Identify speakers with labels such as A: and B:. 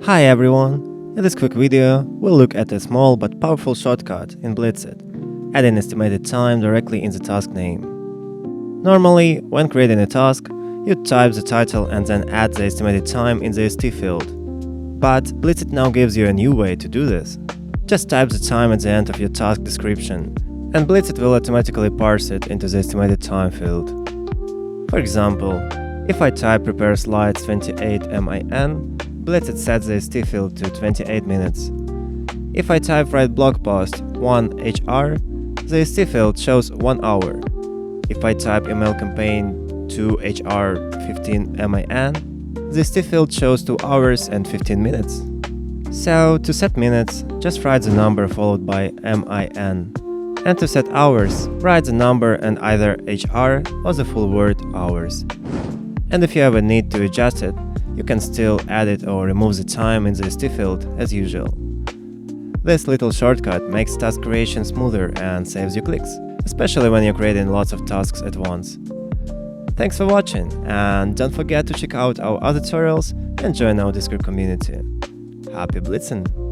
A: Hi everyone! In this quick video, we'll look at a small but powerful shortcut in Blitzit, adding estimated time directly in the task name. Normally, when creating a task, you'd type the title and then add the estimated time in the ST field. But Blitzit now gives you a new way to do this. Just type the time at the end of your task description, and Blitzit will automatically parse it into the estimated time field. For example, if I type prepare slides 28 min, Blitzit sets the ST field to 28 minutes. If I type write blog post 1 HR, the ST field shows 1 hour. If I type email campaign 2 HR 15 min, the ST field shows 2 hours and 15 minutes. So to set minutes, just write the number followed by min. And to set hours, write the number and either HR or the full word hours. And if you ever need to adjust it, you can still add it or remove the time in the ST field as usual. This little shortcut makes task creation smoother and saves you clicks, especially when you're creating lots of tasks at once. Thanks for watching, and don't forget to check out our other tutorials and join our Discord community. Happy blitzing!